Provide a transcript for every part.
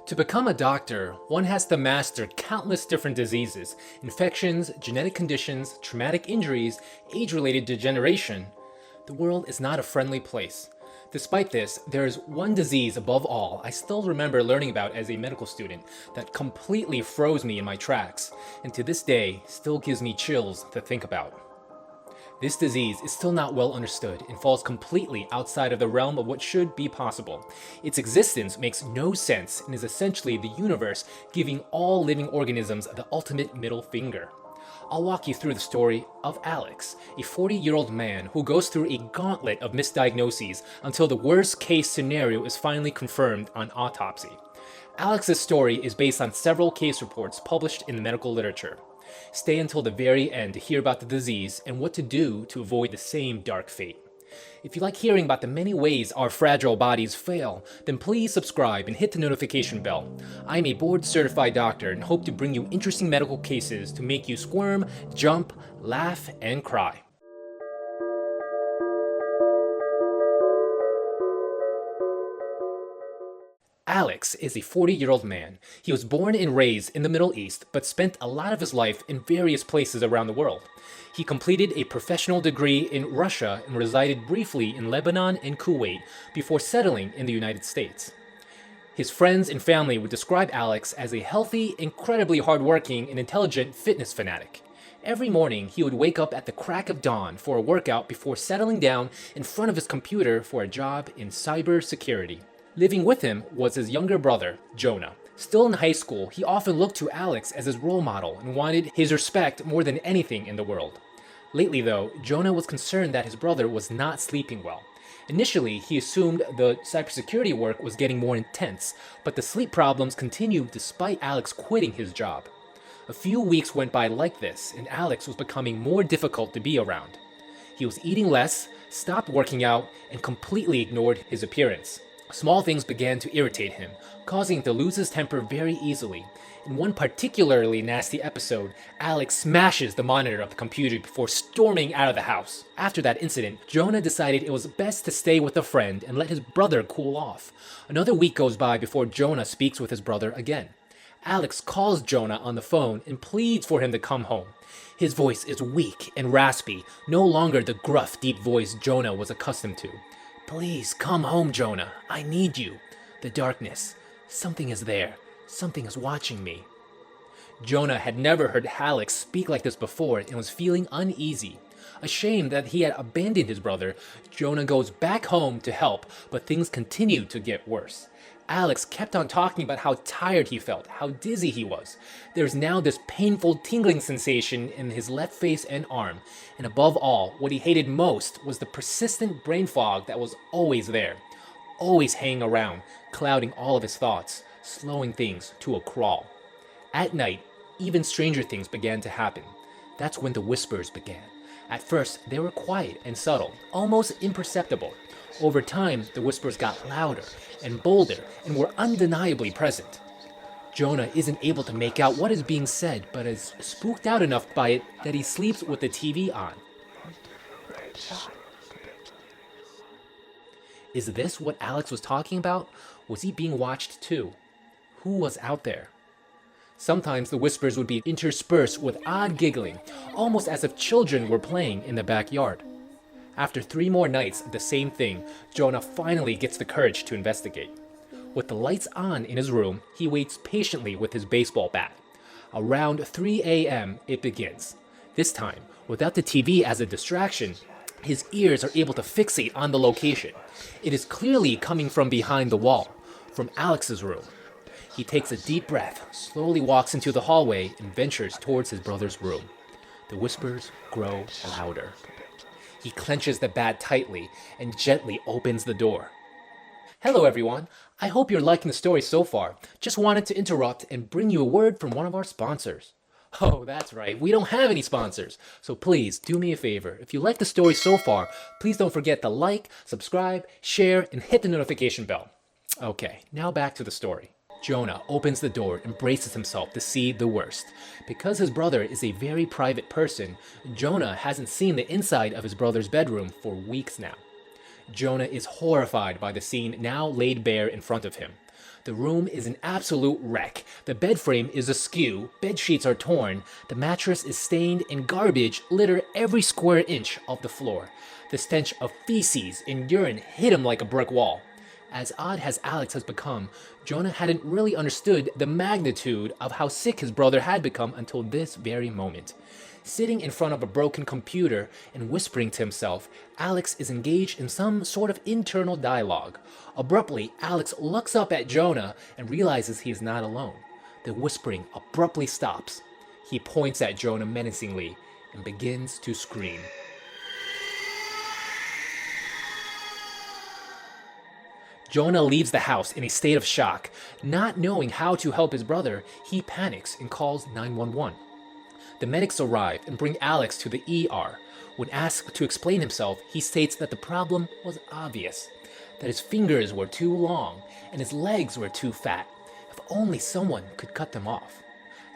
To become a doctor, one has to master countless different diseases, infections, genetic conditions, traumatic injuries, age-related degeneration. The world is not a friendly place. Despite this, there is one disease above all I still remember learning about as a medical student that completely froze me in my tracks, and to this day still gives me chills to think about. This disease is still not well understood and falls completely outside of the realm of what should be possible. Its existence makes no sense and is essentially the universe giving all living organisms the ultimate middle finger. I'll walk you through the story of Alex, a 40-year-old man who goes through a gauntlet of misdiagnoses until the worst-case scenario is finally confirmed on autopsy. Alex's story is based on several case reports published in the medical literature. Stay until the very end to hear about the disease and what to do to avoid the same dark fate. If you like hearing about the many ways our fragile bodies fail, then please subscribe and hit the notification bell. I'm a board-certified doctor and hope to bring you interesting medical cases to make you squirm, jump, laugh, and cry. Alex is a 40-year-old man. He was born and raised in the Middle East, but spent a lot of his life in various places around the world. He completed a professional degree in Russia and resided briefly in Lebanon and Kuwait before settling in the United States. His friends and family would describe Alex as a healthy, incredibly hardworking, and intelligent fitness fanatic. Every morning, he would wake up at the crack of dawn for a workout before settling down in front of his computer for a job in cybersecurity. Living with him was his younger brother, Jonah. Still in high school, he often looked to Alex as his role model and wanted his respect more than anything in the world. Lately though, Jonah was concerned that his brother was not sleeping well. Initially, he assumed the cybersecurity work was getting more intense, but the sleep problems continued despite Alex quitting his job. A few weeks went by like this, and Alex was becoming more difficult to be around. He was eating less, stopped working out, and completely ignored his appearance. Small things began to irritate him, causing him to lose his temper very easily. In one particularly nasty episode, Alex smashes the monitor of the computer before storming out of the house. After that incident, Jonah decided it was best to stay with a friend and let his brother cool off. Another week goes by before Jonah speaks with his brother again. Alex calls Jonah on the phone and pleads for him to come home. His voice is weak and raspy, no longer the gruff, deep voice Jonah was accustomed to. "Please come home, Jonah. I need you. The darkness. Something is there. Something is watching me." Jonah had never heard Alex speak like this before and was feeling uneasy. Ashamed that he had abandoned his brother, Jonah goes back home to help, but things continued to get worse. Alex kept on talking about how tired he felt, how dizzy he was. There's now this painful tingling sensation in his left face and arm, and above all, what he hated most was the persistent brain fog that was always there, always hanging around, clouding all of his thoughts, slowing things to a crawl. At night, even stranger things began to happen. That's when the whispers began. At first, they were quiet and subtle, almost imperceptible. Over time, the whispers got louder and bolder and were undeniably present. Jonah isn't able to make out what is being said, but is spooked out enough by it that he sleeps with the TV on. Is this what Alex was talking about? Was he being watched too? Who was out there? Sometimes the whispers would be interspersed with odd giggling, almost as if children were playing in the backyard. After 3 more nights of the same thing, Jonah finally gets the courage to investigate. With the lights on in his room, he waits patiently with his baseball bat. Around 3 a.m., it begins. This time, without the TV as a distraction, his ears are able to fixate on the location. It is clearly coming from behind the wall, from Alex's room. He takes a deep breath, slowly walks into the hallway, and ventures towards his brother's room. The whispers grow louder. He clenches the bat tightly and gently opens the door. Hello everyone, I hope you're liking the story so far. Just wanted to interrupt and bring you a word from one of our sponsors. Oh, that's right, we don't have any sponsors. So please do me a favor. If you like the story so far, please don't forget to like, subscribe, share, and hit the notification bell. Okay, now back to the story. Jonah opens the door and braces himself to see the worst. Because his brother is a very private person, Jonah hasn't seen the inside of his brother's bedroom for weeks now. Jonah is horrified by the scene now laid bare in front of him. The room is an absolute wreck. The bed frame is askew, bed sheets are torn, the mattress is stained, and garbage litter every square inch of the floor. The stench of feces and urine hit him like a brick wall. As odd as Alex has become, Jonah hadn't really understood the magnitude of how sick his brother had become until this very moment. Sitting in front of a broken computer and whispering to himself, Alex is engaged in some sort of internal dialogue. Abruptly, Alex looks up at Jonah and realizes he is not alone. The whispering abruptly stops. He points at Jonah menacingly and begins to scream. Jonah leaves the house in a state of shock. Not knowing how to help his brother, he panics and calls 911. The medics arrive and bring Alex to the ER. When asked to explain himself, he states that the problem was obvious, that his fingers were too long and his legs were too fat. If only someone could cut them off.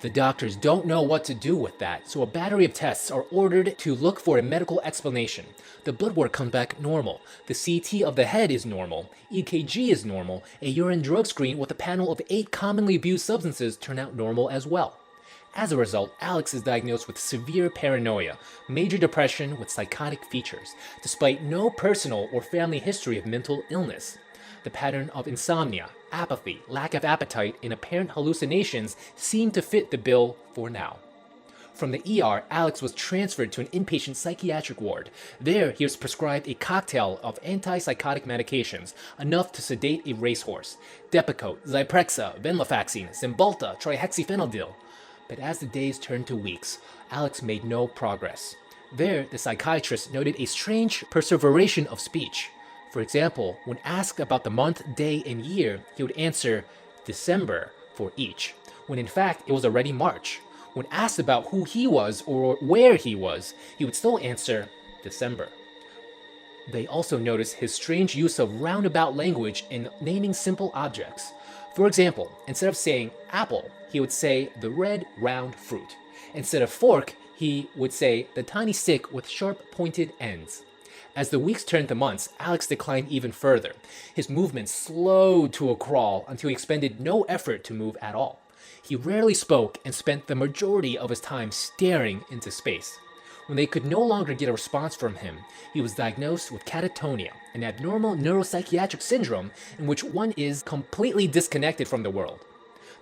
The doctors don't know what to do with that, so a battery of tests are ordered to look for a medical explanation. The blood work comes back normal. The CT of the head is normal. EKG is normal. A urine drug screen with a panel of 8 commonly abused substances turn out normal as well. As a result, Alex is diagnosed with severe paranoia, major depression with psychotic features, despite no personal or family history of mental illness. The pattern of insomnia, apathy, lack of appetite, and apparent hallucinations seem to fit the bill for now. From the ER, Alex was transferred to an inpatient psychiatric ward. There, he was prescribed a cocktail of antipsychotic medications, enough to sedate a racehorse: Depakote, Zyprexa, venlafaxine, Cymbalta, trihexyphenidyl. But as the days turned to weeks, Alex made no progress. There, the psychiatrist noted a strange perseveration of speech. For example, when asked about the month, day, and year, he would answer December for each, when in fact it was already March. When asked about who he was or where he was, he would still answer December. They also noticed his strange use of roundabout language in naming simple objects. For example, instead of saying apple, he would say the red round fruit. Instead of fork, he would say the tiny stick with sharp pointed ends. As the weeks turned to months, Alex declined even further. His movements slowed to a crawl until he expended no effort to move at all. He rarely spoke and spent the majority of his time staring into space. When they could no longer get a response from him, he was diagnosed with catatonia, an abnormal neuropsychiatric syndrome in which one is completely disconnected from the world.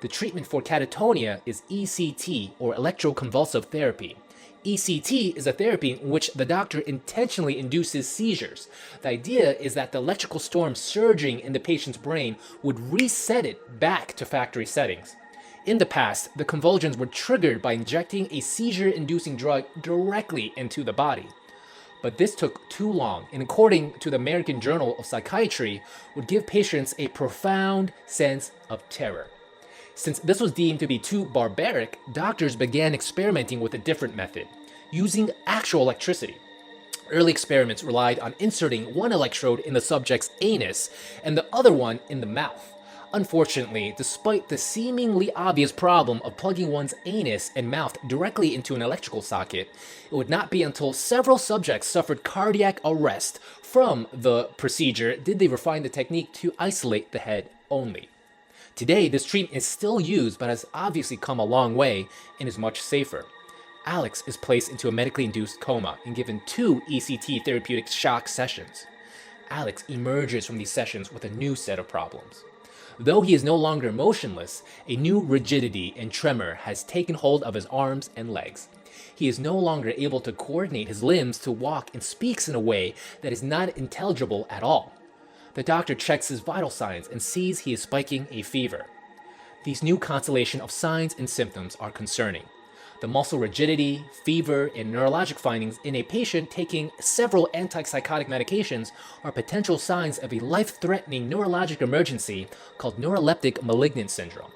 The treatment for catatonia is ECT, or electroconvulsive therapy. ECT is a therapy in which the doctor intentionally induces seizures. The idea is that the electrical storm surging in the patient's brain would reset it back to factory settings. In the past, the convulsions were triggered by injecting a seizure-inducing drug directly into the body. But this took too long, and according to the American Journal of Psychiatry, would give patients a profound sense of terror. Since this was deemed to be too barbaric, doctors began experimenting with a different method, using actual electricity. Early experiments relied on inserting one electrode in the subject's anus and the other one in the mouth. Unfortunately, despite the seemingly obvious problem of plugging one's anus and mouth directly into an electrical socket, it would not be until several subjects suffered cardiac arrest from the procedure did they refine the technique to isolate the head only. Today, this treatment is still used but has obviously come a long way and is much safer. Alex is placed into a medically induced coma and given 2 ECT therapeutic shock sessions. Alex emerges from these sessions with a new set of problems. Though he is no longer motionless, a new rigidity and tremor has taken hold of his arms and legs. He is no longer able to coordinate his limbs to walk and speaks in a way that is not intelligible at all. The doctor checks his vital signs and sees he is spiking a fever. These new constellation of signs and symptoms are concerning. The muscle rigidity, fever, and neurologic findings in a patient taking several antipsychotic medications are potential signs of a life-threatening neurologic emergency called neuroleptic malignant syndrome.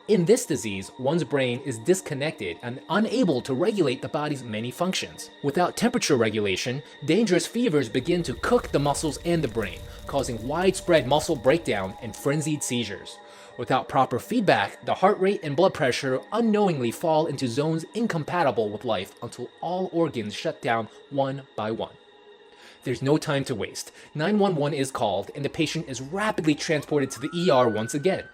In this disease, one's brain is disconnected and unable to regulate the body's many functions. Without temperature regulation, dangerous fevers begin to cook the muscles and the brain, causing widespread muscle breakdown and frenzied seizures. Without proper feedback, the heart rate and blood pressure unknowingly fall into zones incompatible with life until all organs shut down one by one. There's no time to waste. 911 is called and the patient is rapidly transported to the ER once again.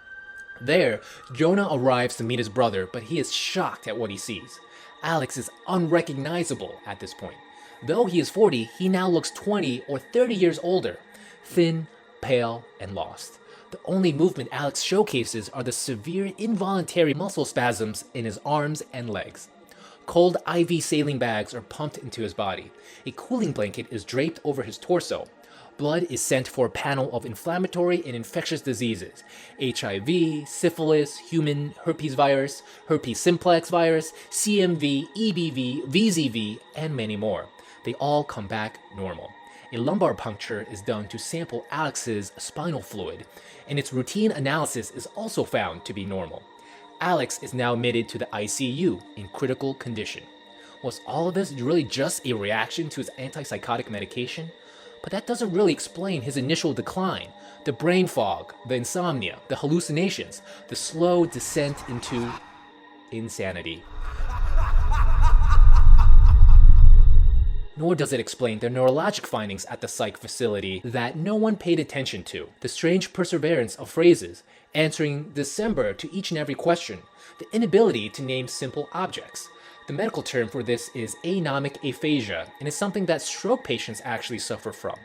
There, Jonah arrives to meet his brother, but he is shocked at what he sees. Alex is unrecognizable at this point. Though he is 40, he now looks 20 or 30 years older, thin, pale, and lost. The only movement Alex showcases are the severe involuntary muscle spasms in his arms and legs. Cold IV saline bags are pumped into his body. A cooling blanket is draped over his torso. Blood is sent for a panel of inflammatory and infectious diseases: HIV, syphilis, human herpes virus, herpes simplex virus, CMV, EBV, VZV, and many more. They all come back normal. A lumbar puncture is done to sample Alex's spinal fluid, and its routine analysis is also found to be normal. Alex is now admitted to the ICU in critical condition. Was all of this really just a reaction to his antipsychotic medication? But that doesn't really explain his initial decline, the brain fog, the insomnia, the hallucinations, the slow descent into insanity. Nor does it explain the neurologic findings at the psych facility that no one paid attention to, the strange perseverance of phrases, answering December to each and every question, the inability to name simple objects. The medical term for this is anomic aphasia, and is something that stroke patients actually suffer from.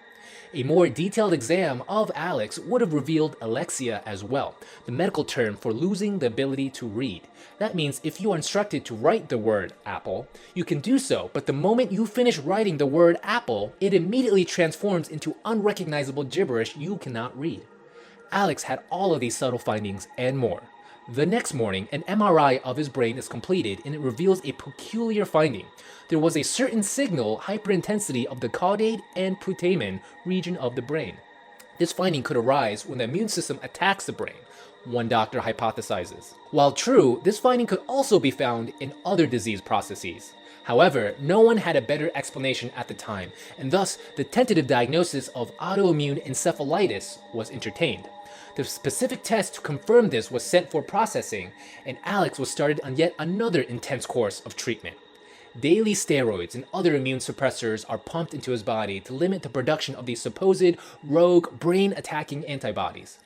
A more detailed exam of Alex would have revealed alexia as well, the medical term for losing the ability to read. That means if you are instructed to write the word apple, you can do so, but the moment you finish writing the word apple, it immediately transforms into unrecognizable gibberish you cannot read. Alex had all of these subtle findings and more. The next morning, an MRI of his brain is completed and it reveals a peculiar finding. There was a certain signal hyperintensity of the caudate and putamen region of the brain. This finding could arise when the immune system attacks the brain, one doctor hypothesizes. While true, this finding could also be found in other disease processes. However, no one had a better explanation at the time, and thus the tentative diagnosis of autoimmune encephalitis was entertained. The specific test to confirm this was sent for processing, and Alex was started on yet another intense course of treatment. Daily steroids and other immune suppressors are pumped into his body to limit the production of these supposed rogue brain-attacking antibodies.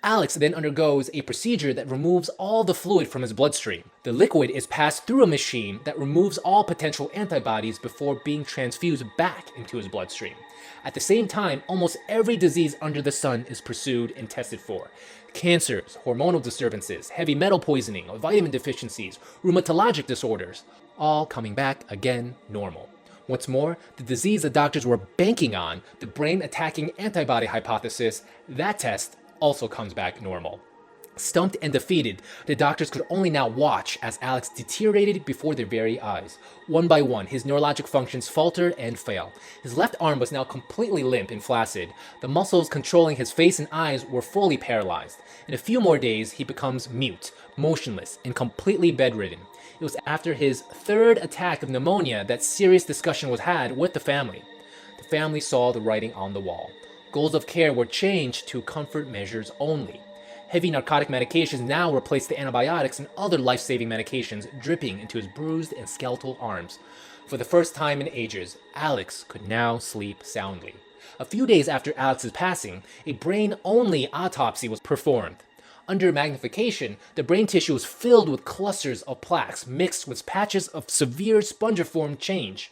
Alex then undergoes a procedure that removes all the fluid from his bloodstream. The liquid is passed through a machine that removes all potential antibodies before being transfused back into his bloodstream. At the same time, almost every disease under the sun is pursued and tested for. Cancers, hormonal disturbances, heavy metal poisoning, vitamin deficiencies, rheumatologic disorders, all coming back again normal. What's more, the disease the doctors were banking on, the brain-attacking antibody hypothesis, that test also comes back normal. Stumped and defeated, the doctors could only now watch as Alex deteriorated before their very eyes. One by one, his neurologic functions falter and fail. His left arm was now completely limp and flaccid. The muscles controlling his face and eyes were fully paralyzed. In a few more days, he becomes mute, motionless, and completely bedridden. It was after his third attack of pneumonia that serious discussion was had with the family. The family saw the writing on the wall. Goals of care were changed to comfort measures only. Heavy narcotic medications now replaced the antibiotics and other life-saving medications dripping into his bruised and skeletal arms. For the first time in ages, Alex could now sleep soundly. A few days after Alex's passing, a brain-only autopsy was performed. Under magnification, the brain tissue was filled with clusters of plaques mixed with patches of severe spongiform change.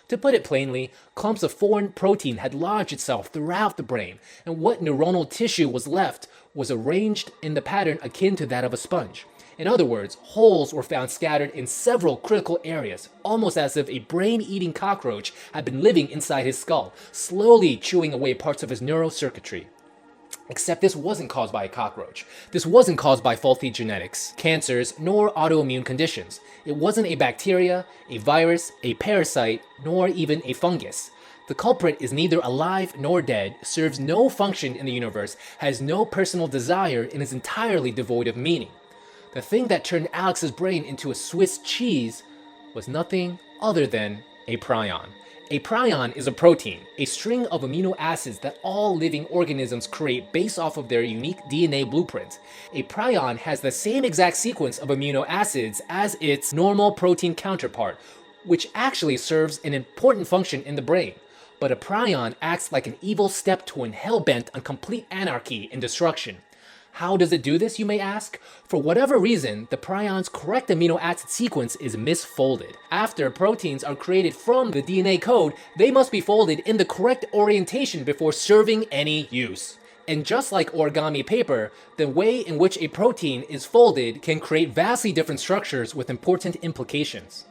To put it plainly, clumps of foreign protein had lodged itself throughout the brain, and what neuronal tissue was left was arranged in the pattern akin to that of a sponge. In other words, holes were found scattered in several critical areas, almost as if a brain-eating cockroach had been living inside his skull, slowly chewing away parts of his neurocircuitry. Except this wasn't caused by a cockroach. This wasn't caused by faulty genetics, cancers, nor autoimmune conditions. It wasn't a bacteria, a virus, a parasite, nor even a fungus. The culprit is neither alive nor dead, serves no function in the universe, has no personal desire, and is entirely devoid of meaning. The thing that turned Alex's brain into a Swiss cheese was nothing other than a prion. A prion is a protein, a string of amino acids that all living organisms create based off of their unique DNA blueprint. A prion has the same exact sequence of amino acids as its normal protein counterpart, which actually serves an important function in the brain. But a prion acts like an evil step-twin hell-bent on complete anarchy and destruction. How does it do this, you may ask? For whatever reason, the prion's correct amino acid sequence is misfolded. After proteins are created from the DNA code, they must be folded in the correct orientation before serving any use. And just like origami paper, the way in which a protein is folded can create vastly different structures with important implications.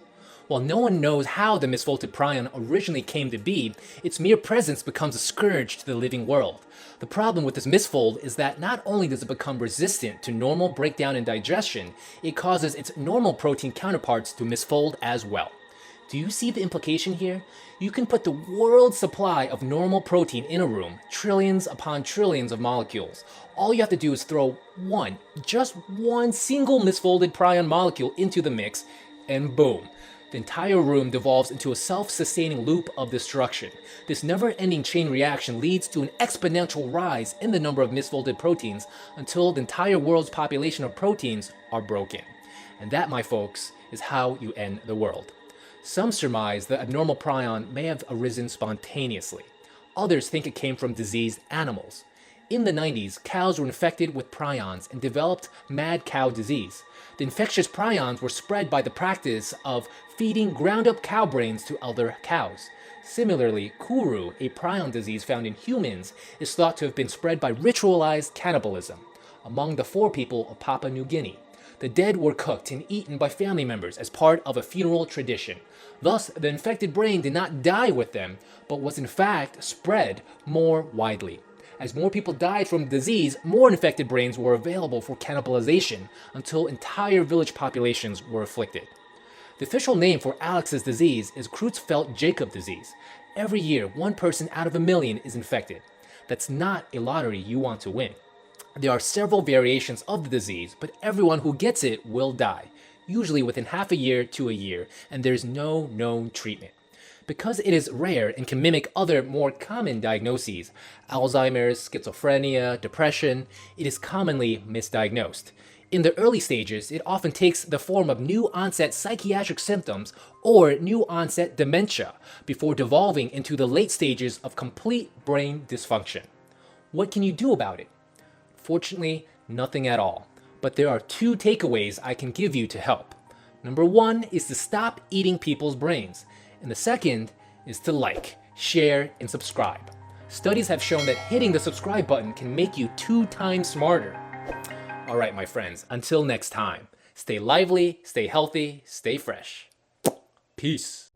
While no one knows how the misfolded prion originally came to be, its mere presence becomes a scourge to the living world. The problem with this misfold is that not only does it become resistant to normal breakdown and digestion, it causes its normal protein counterparts to misfold as well. Do you see the implication here? You can put the world's supply of normal protein in a room, trillions upon trillions of molecules. All you have to do is throw just one single misfolded prion molecule into the mix, and boom. The entire room devolves into a self-sustaining loop of destruction. This never-ending chain reaction leads to an exponential rise in the number of misfolded proteins until the entire world's population of proteins are broken. And that, my folks, is how you end the world. Some surmise the abnormal prion may have arisen spontaneously. Others think it came from diseased animals. In the 90s, cows were infected with prions and developed mad cow disease. The infectious prions were spread by the practice of feeding ground-up cow brains to other cows. Similarly, Kuru, a prion disease found in humans, is thought to have been spread by ritualized cannibalism among the Fore people of Papua New Guinea. The dead were cooked and eaten by family members as part of a funeral tradition. Thus, the infected brain did not die with them, but was in fact spread more widely. As more people died from disease, more infected brains were available for cannibalization until entire village populations were afflicted. The official name for Alex's disease is Creutzfeldt-Jakob disease. Every year, 1 person out of 1 million is infected. That's not a lottery you want to win. There are several variations of the disease, but everyone who gets it will die, usually within half a year to a year, and there's no known treatment. Because it is rare and can mimic other more common diagnoses, Alzheimer's, schizophrenia, depression, it is commonly misdiagnosed. In the early stages, it often takes the form of new-onset psychiatric symptoms or new-onset dementia before devolving into the late stages of complete brain dysfunction. What can you do about it? Fortunately, nothing at all. But there are 2 takeaways I can give you to help. Number 1 is to stop eating people's brains. And the second is to like, share, and subscribe. Studies have shown that hitting the subscribe button can make you 2 times smarter. Alright, my friends, until next time, stay lively, stay healthy, stay fresh. Peace.